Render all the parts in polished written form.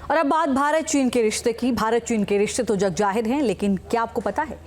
और अब बात भारत चीन के रिश्ते की। भारत चीन के रिश्ते तो जग जाहिर हैं, लेकिन क्या आपको पता है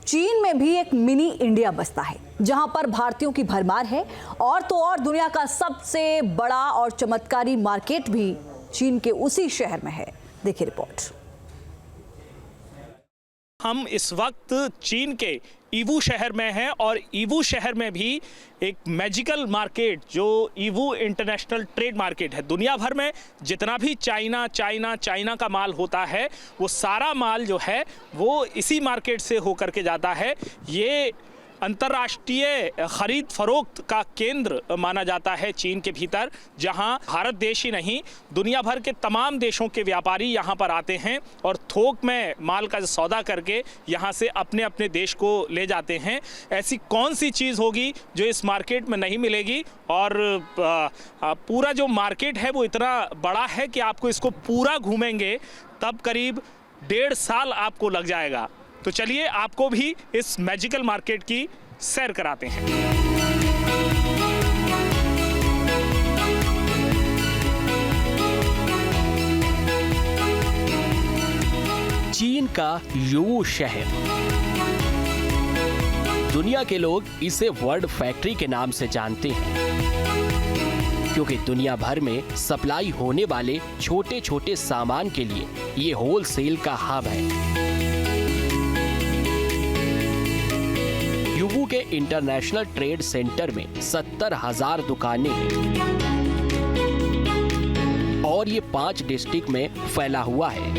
चीन में भी एक मिनी इंडिया बसता है, जहां पर भारतीयों की भरमार है। और तो और दुनिया का सबसे बड़ा और चमत्कारी मार्केट भी चीन के उसी शहर में है। देखिए रिपोर्ट। हम इस वक्त चीन के ईवू शहर में हैं और ईवू शहर में भी एक मैजिकल मार्केट जो ईवू इंटरनेशनल ट्रेड मार्केट है। दुनिया भर में जितना भी चाइना का माल होता है वो सारा माल जो है वो इसी मार्केट से होकर के जाता है। ये अंतर्राष्ट्रीय खरीद फरोख्त का केंद्र माना जाता है चीन के भीतर, जहां भारत देश ही नहीं दुनिया भर के तमाम देशों के व्यापारी यहां पर आते हैं और थोक में माल का सौदा करके यहां से अपने अपने देश को ले जाते हैं। ऐसी कौन सी चीज़ होगी जो इस मार्केट में नहीं मिलेगी? और पूरा जो मार्केट है वो इतना बड़ा है कि आपको इसको पूरा घूमेंगे तब करीब 1.5 साल आपको लग जाएगा। तो चलिए आपको भी इस मैजिकल मार्केट की सैर कराते हैं। चीन का यूवू शहर। दुनिया के लोग इसे वर्ल्ड फैक्ट्री के नाम से जानते हैं, क्योंकि दुनिया भर में सप्लाई होने वाले छोटे छोटे सामान के लिए ये होलसेल का हब है। यूवू के इंटरनेशनल ट्रेड सेंटर में 70,000 दुकानें हैं और ये 5 डिस्ट्रिक्ट में फैला हुआ है।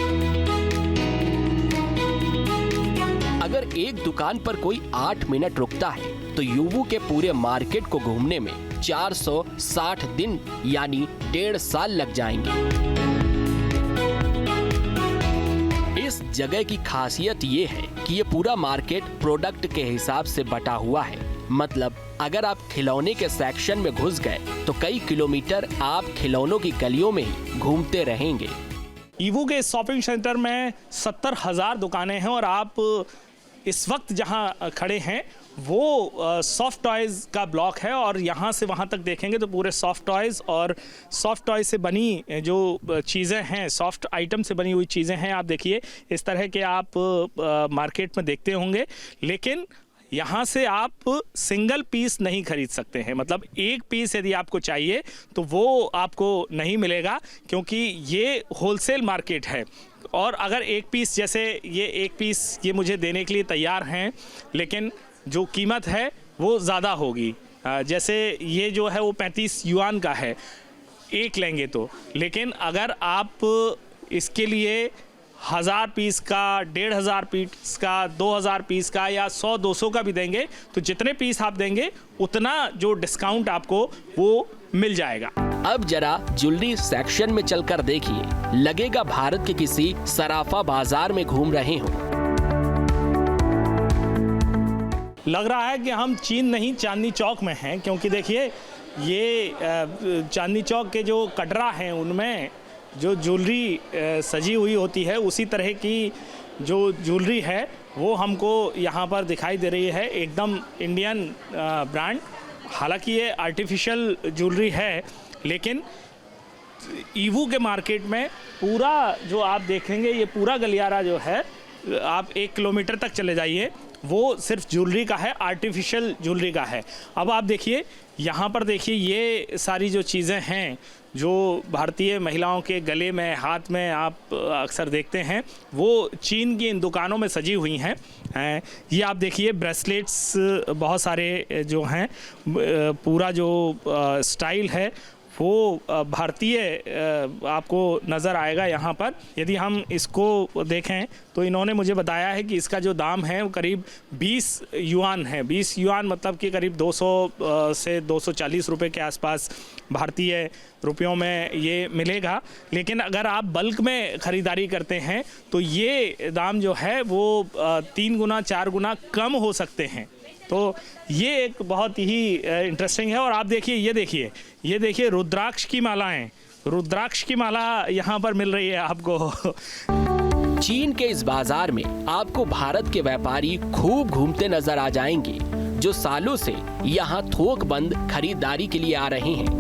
अगर एक दुकान पर कोई 8 मिनट रुकता है तो यूवू के पूरे मार्केट को घूमने में 460 दिन यानी 1.5 साल लग जाएंगे। इस जगह की खासियत ये है कि ये पूरा मार्केट प्रोडक्ट के हिसाब से बटा हुआ है। मतलब अगर आप खिलौने के सेक्शन में घुस गए तो कई किलोमीटर आप खिलौनों की गलियों में ही घूमते रहेंगे। ईवू के शॉपिंग सेंटर में 70,000 दुकानें हैं और आप इस वक्त जहां खड़े हैं वो सॉफ्ट टॉयज़ का ब्लॉक है और यहाँ से वहाँ तक देखेंगे तो पूरे सॉफ्ट टॉयज़ और सॉफ्ट टॉय से बनी जो चीज़ें हैं, सॉफ्ट आइटम से बनी हुई चीज़ें हैं। आप देखिए इस तरह के आप मार्केट में देखते होंगे, लेकिन यहाँ से आप सिंगल पीस नहीं खरीद सकते हैं। मतलब एक पीस यदि आपको चाहिए तो वो आपको नहीं मिलेगा, क्योंकि ये होलसेल मार्केट है। और अगर एक पीस, जैसे ये एक पीस ये मुझे देने के लिए तैयार हैं, लेकिन जो कीमत है वो ज़्यादा होगी। जैसे ये जो है वो 35 युआन का है एक लेंगे तो, लेकिन अगर आप इसके लिए 1000 पीस का, 1500 पीस का, 2000 पीस का या 100-200 का भी देंगे तो जितने पीस आप देंगे उतना जो डिस्काउंट आपको वो मिल जाएगा। अब जरा ज्वेलरी सेक्शन में चलकर देखिए, लगेगा भारत के किसी सराफा बाजार में घूम रहे हो। लग रहा है कि हम चीन नहीं चांदनी चौक में हैं, क्योंकि देखिए ये चांदनी चौक के जो कटरा हैं उनमें जो ज्वेलरी सजी हुई होती है उसी तरह की जो ज्वेलरी है वो हमको यहाँ पर दिखाई दे रही है। एकदम इंडियन ब्रांड। हालांकि ये आर्टिफिशियल ज्वेलरी है, लेकिन ईवू के मार्केट में पूरा जो आप देखेंगे ये पूरा गलियारा जो है, आप 1 किलोमीटर तक चले जाइए, वो सिर्फ ज्वेलरी का है, आर्टिफिशियल ज्वेलरी का है। अब आप देखिए यहाँ पर, देखिए ये सारी जो चीज़ें हैं जो भारतीय महिलाओं के गले में, हाथ में आप अक्सर देखते हैं, वो चीन की इन दुकानों में सजी हुई हैं। ये आप देखिए ब्रेसलेट्स बहुत सारे जो हैं, पूरा जो स्टाइल है वो भारतीय आपको नज़र आएगा यहाँ पर। यदि हम इसको देखें तो इन्होंने मुझे बताया है कि इसका जो दाम है वो करीब 20 युआन है। 20 युआन मतलब कि करीब 200 से 240 रुपये के आसपास भारतीय रुपयों में ये मिलेगा। लेकिन अगर आप बल्क में ख़रीदारी करते हैं तो ये दाम जो है वो 3 गुना 4 गुना कम हो सकते हैं। तो ये एक बहुत ही इंटरेस्टिंग है। और आप देखिए ये देखिए रुद्राक्ष की मालाएं, रुद्राक्ष की माला यहाँ पर मिल रही है आपको। चीन के इस बाजार में आपको भारत के व्यापारी खूब घूमते नजर आ जाएंगे, जो सालों से यहाँ थोक बंद खरीदारी के लिए आ रहे हैं।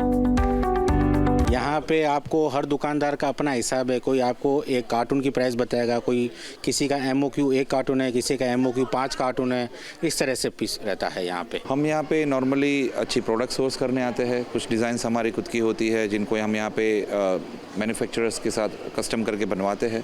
यहाँ पे आपको हर दुकानदार का अपना हिसाब है। कोई आपको एक कार्टून की प्राइस बताएगा, कोई किसी का MOQ 1 कार्टून है, किसी का MOQ 5 कार्टून है, इस तरह से पीस रहता है यहाँ पे। हम यहाँ पे नॉर्मली अच्छी प्रोडक्ट सोर्स करने आते हैं। कुछ डिज़ाइंस हमारी खुद की होती है जिनको हम यहाँ पे मैन्युफैक्चरर्स के साथ कस्टम करके बनवाते हैं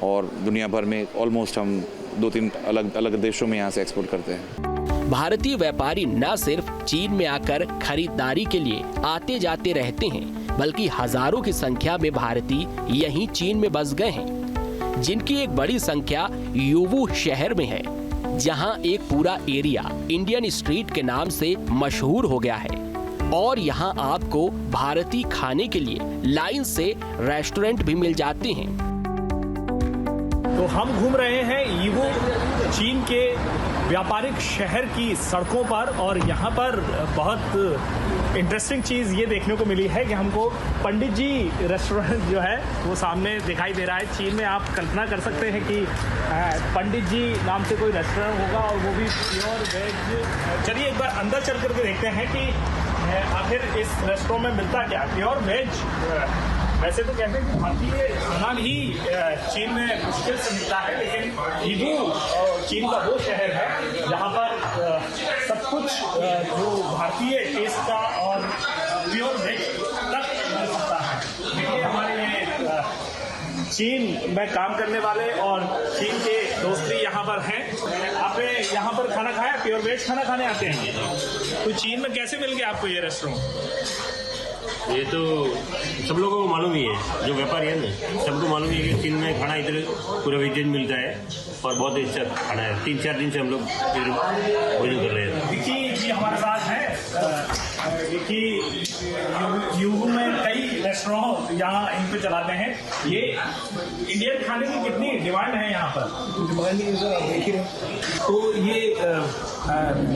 और दुनिया भर में ऑलमोस्ट हम 2-3 अलग अलग देशों में यहाँ से एक्सपोर्ट करते हैं। भारतीय व्यापारी न सिर्फ चीन में आकर खरीदारी के लिए आते जाते रहते हैं, बल्कि हजारों की संख्या में भारतीय यहीं चीन में बस गए हैं, जिनकी एक बड़ी संख्या युवू शहर में है, जहां एक पूरा एरिया इंडियन स्ट्रीट के नाम से मशहूर हो गया है। और यहां आपको भारतीय खाने के लिए लाइन से रेस्टोरेंट भी मिल जाते हैं। तो हम घूम रहे हैं यीवू चीन के व्यापारिक शहर की सड़कों पर और यहाँ पर बहुत इंटरेस्टिंग चीज़ ये देखने को मिली है कि हमको पंडित जी रेस्टोरेंट जो है वो सामने दिखाई दे रहा है। चीन में आप कल्पना कर सकते हैं कि पंडित जी नाम से कोई रेस्टोरेंट होगा और वो भी प्योर वेज। चलिए एक बार अंदर चल करके देखते हैं कि आखिर इस रेस्टोरेंट में मिलता क्या। प्योर वेज, वैसे तो कहते हैं कि भारतीय खाना भी चीन में मुश्किल से मिलता है, लेकिन यीवू चीन का वो शहर है जहाँ पर सब कुछ जो भारतीय टेस्ट का और प्योर वेज तक मिल सकता है। देखिए हमारे ये चीन में काम करने वाले और चीन के दोस्ती यहाँ पर हैं। आपने यहाँ पर खाना खाया, प्योर वेज खाना खाने आते हैं? तो चीन में कैसे मिल गया आपको ये रेस्टोरेंट? ये तो सब लोगों को मालूम ही है, जो व्यापारी है ना सबको मालूम है कि चीन में खाना इधर पूरा वेजिटेरियन मिलता है और बहुत अच्छा खाना है। 3-4 दिन से हम लोग इधर भोजन कर रहे हैं। विकी जी हमारे साथ हैं। विकी यीवू में कई रेस्टोरेंट यहाँ इन पे चलाते हैं। ये इंडियन खाने की कितनी डिमांड है यहाँ पर? डिमांड है सर, आप देख ही रहे। तो ये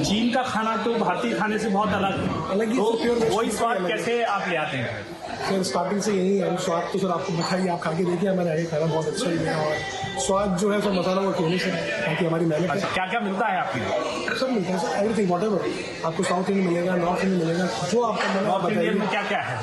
चीन का खाना तो भारतीय खाने से बहुत अलग है, तो वही स्वाद कैसे आप ले आते हैं? सर स्टार्टिंग से यही है, स्वाद तो सर आपको बताइए, आप खा के देखिए, हमारे आगे खाना बहुत अच्छा ही है और स्वाद जो है सर मसाला वो खेलने से बाकी हमारी मेहनत है। क्या क्या मिलता है आपके? सब मिलता है सर, एवरीथिंग व्हाटएवर आपको साउथ इंडियन मिलेगा, नॉर्थ इंडियन मिलेगा, जो आपका मन आप बताइए। में क्या क्या है?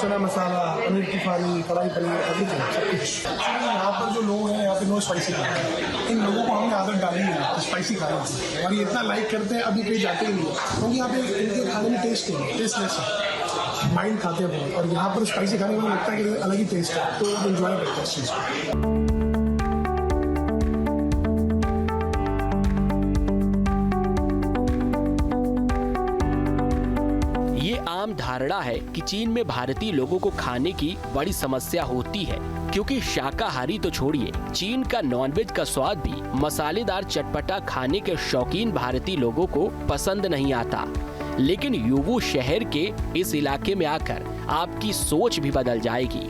चना मसाला, पनीर टिफानी, कढ़ाई पनीर, एवरीथिंग सब कुछ। यहाँ पर जो लोग हैं यहाँ पे नो स्पाइसी खाते हैं, इन लोगों को हमने आदत डाली है स्पाइसी खाने की और ये इतना लाइक करते हैं, अभी कहीं जाते ही नहीं क्योंकि यहाँ पे इनके खाने में टेस्ट नहीं है, टेस्टलेस है, माइंड खाते हैं बहुत। और यहाँ पर स्पाइसी खाने में लगता है कि अलग ही टेस्ट है, तो एंजॉय करते हैं इस चीज़ को। आम धारणा है कि चीन में भारतीय लोगों को खाने की बड़ी समस्या होती है, क्योंकि शाकाहारी तो छोड़िए, चीन का नॉनवेज का स्वाद भी मसालेदार चटपटा खाने के शौकीन भारतीय लोगों को पसंद नहीं आता। लेकिन यीवू शहर के इस इलाके में आकर आपकी सोच भी बदल जाएगी,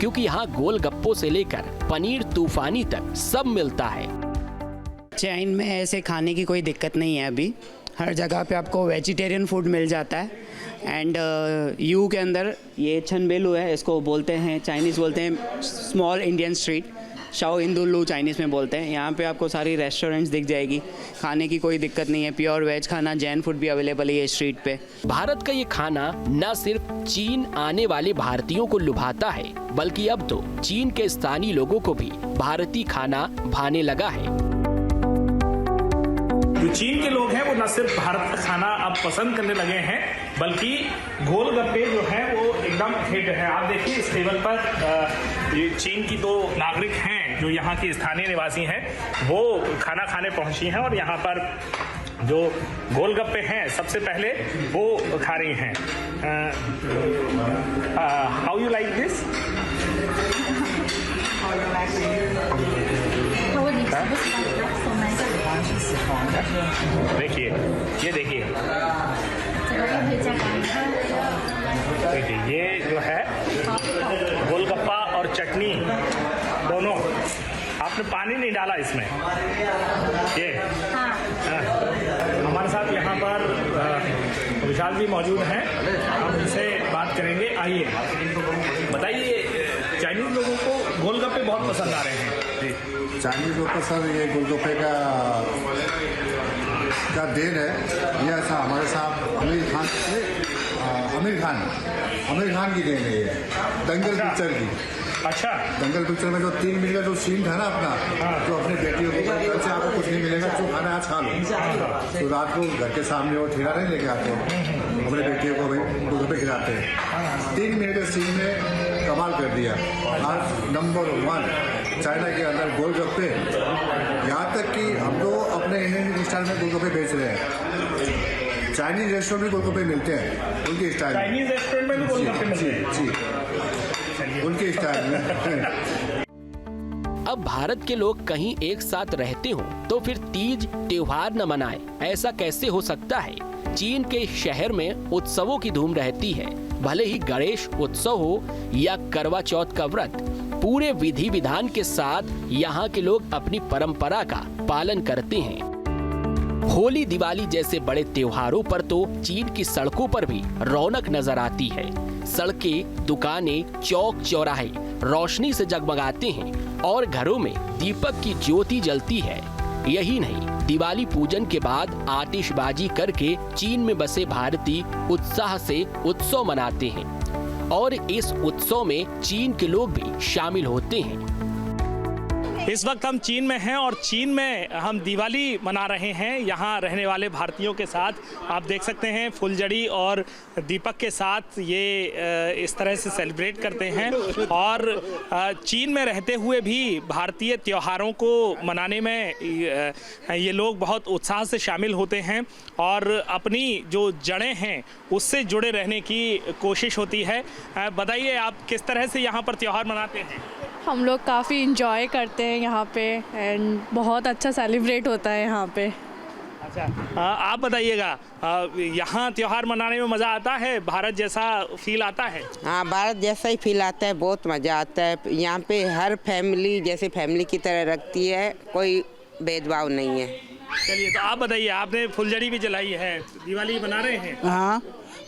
क्योंकि यहाँ गोलगप्पों से लेकर पनीर तूफानी तक सब मिलता है। चीन में ऐसे खाने की कोई दिक्कत नहीं है। अभी हर जगह पे आपको वेजिटेरियन फूड मिल जाता है। एंड यू के अंदर ये छनबेलू है, इसको बोलते हैं, चाइनीज़ बोलते हैं small Indian street, Shao Indu लू चाइनीज़ में बोलते हैं। यहाँ पे आपको सारी रेस्टोरेंट्स दिख जाएगी, खाने की कोई दिक्कत नहीं है, प्योर वेज खाना, जैन फूड भी अवेलेबल है ये स्ट्रीट पे। भारत का ये खाना न सिर्फ चीन आने वाले भारतीयों को लुभाता है, बल्कि अब तो चीन के स्थानीय लोगों को भी भारतीय खाना भाने लगा है। जो चीन के लोग हैं वो न सिर्फ भारत का खाना अब पसंद करने लगे हैं, बल्कि गोलगप्पे जो हैं वो एकदम हिट है। आप देखिए इस टेबल पर ये चीन की 2 नागरिक हैं जो यहाँ की स्थानीय निवासी हैं, वो खाना खाने पहुंची हैं और यहाँ पर जो गोलगप्पे हैं सबसे पहले वो खा रही हैं। How you like this? देखिए, ये देखिए, ये जो है गोलगप्पा और चटनी दोनों, आपने पानी नहीं डाला इसमें। ये हमारे साथ यहाँ पर विशाल जी मौजूद हैं, हम उनसे बात करेंगे। आइए बताइए, चाइनीज लोगों को गोलगप्पे बहुत पसंद आ रहे हैं। चाइनीज लोग का सर ये गोलगप्पे का देन है, ये ऐसा हमारे साथ हम आमिर खान की देन है ये, दंगल पिक्चर की। अच्छा, दंगल पिक्चर में जो 3 मिनट का जो सीन था ना अपना, जो अपने बेटियों को कल से आपको कुछ नहीं मिलेगा, जो खाना आज खा लो, तो रात को घर के सामने वो ठेला नहीं लेके आते, अपने बेटियों को गोलगप्पे खिलाते हैं। 3 मिनट के सीन में कमाल कर दिया। आज नंबर 1 चाइना के अंदर गोलगप्पे, यहाँ तक कि हम लोग अपने इंडियन स्टाइल में गोलगप्पे बेच रहे हैं। चाइनीज रेस्टोरेंट में गोलगप्पे मिलते हैं उनके स्टाइल में। चाइनीज रेस्टोरेंट में भी गोलगप्पे मिलते हैं? जी, उनके स्टाइल में। अब भारत के लोग कहीं एक साथ रहते हो तो फिर तीज त्योहार न मनाए, ऐसा कैसे हो सकता है? चीन के शहर में उत्सवों की धूम रहती है, भले ही गणेश उत्सव हो या करवा चौथ का व्रत, पूरे विधि विधान के साथ यहाँ के लोग अपनी परंपरा का पालन करते हैं। होली दिवाली जैसे बड़े त्योहारों पर तो चीन की सड़कों पर भी रौनक नजर आती है। सड़कें, दुकानें, चौक चौराहे रोशनी से जगमगाते हैं और घरों में दीपक की ज्योति जलती है। यही नहीं, दिवाली पूजन के बाद आतिशबाजी करके चीन में बसे भारतीय उत्साह से उत्सव मनाते हैं और इस उत्सव में चीन के लोग भी शामिल होते हैं। इस वक्त हम चीन में हैं और चीन में हम दिवाली मना रहे हैं यहाँ रहने वाले भारतीयों के साथ। आप देख सकते हैं फुलझड़ी और दीपक के साथ ये इस तरह से सेलिब्रेट करते हैं और चीन में रहते हुए भी भारतीय त्योहारों को मनाने में ये लोग बहुत उत्साह से शामिल होते हैं और अपनी जो जड़ें हैं उससे जुड़े रहने की कोशिश होती है। बताइए, आप किस तरह से यहाँ पर त्योहार मनाते हैं? हम लोग काफ़ी इंजॉय करते हैं यहाँ पे एंड बहुत अच्छा सेलिब्रेट होता है यहाँ पे। अच्छा, आप बताइएगा, यहाँ त्योहार मनाने में मज़ा आता है? भारत जैसा फील आता है? हाँ, भारत जैसा ही फील आता है, बहुत मज़ा आता है। यहाँ पे हर फैमिली जैसे फैमिली की तरह रखती है, कोई भेदभाव नहीं है। चलिए, तो आप बताइए, आपने फुलझड़ी भी जलाई है, दिवाली मना रहे हैं? हाँ,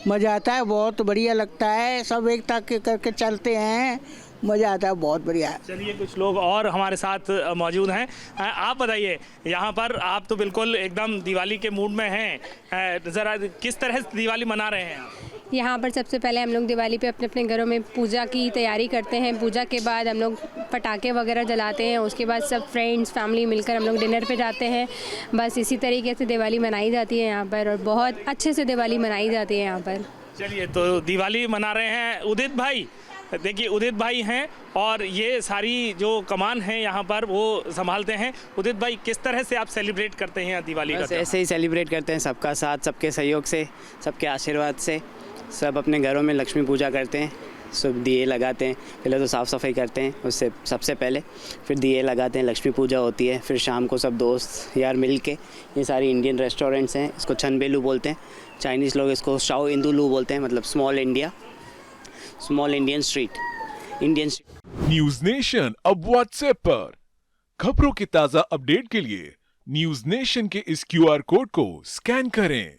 मज़ा आता है, बहुत बढ़िया लगता है, सब एक तक करके चलते हैं, मज़ा आता है, बहुत बढ़िया है। चलिए, कुछ लोग और हमारे साथ मौजूद हैं। आप बताइए, यहाँ पर आप तो बिल्कुल एकदम दिवाली के मूड में हैं, ज़रा किस तरह से दिवाली मना रहे हैं आप? यहाँ पर सबसे पहले हम लोग दिवाली पे अपने अपने घरों में पूजा की तैयारी करते हैं। पूजा के बाद हम लोग पटाखे वगैरह जलाते हैं, उसके बाद सब फ्रेंड्स फैमिली मिलकर हम लोग डिनर पे जाते हैं। बस इसी तरीके से दिवाली मनाई जाती है यहाँ पर और बहुत अच्छे से दिवाली मनाई जाती है यहाँ पर। चलिए, तो दिवाली मना रहे हैं उदित भाई। देखिए, उदित भाई हैं और ये सारी जो कमान है यहाँ पर वो संभालते हैं। उदित भाई, किस तरह से आप सेलिब्रेट करते हैं दिवाली का? ऐसे ही सेलिब्रेट करते हैं, सबका साथ, सबके सहयोग से, सबके आशीर्वाद से। सब अपने घरों में लक्ष्मी पूजा करते हैं, सब दिए लगाते हैं। पहले तो साफ़ सफाई करते हैं, उससे सबसे पहले फिर दिए लगाते हैं, लक्ष्मी पूजा होती है। फिर शाम को सब दोस्त यार मिल के, ये सारी इंडियन रेस्टोरेंट्स हैं, इसको छनबेलू बोलते हैं, चाइनीज़ लोग इसको शाओ इंदुलू बोलते हैं, मतलब small Indian street, Indian street. News nation अब व्हाट्सएप पर खबरों के ताज़ा अपडेट के लिए न्यूज नेशन के इस QR कोड को स्कैन करें।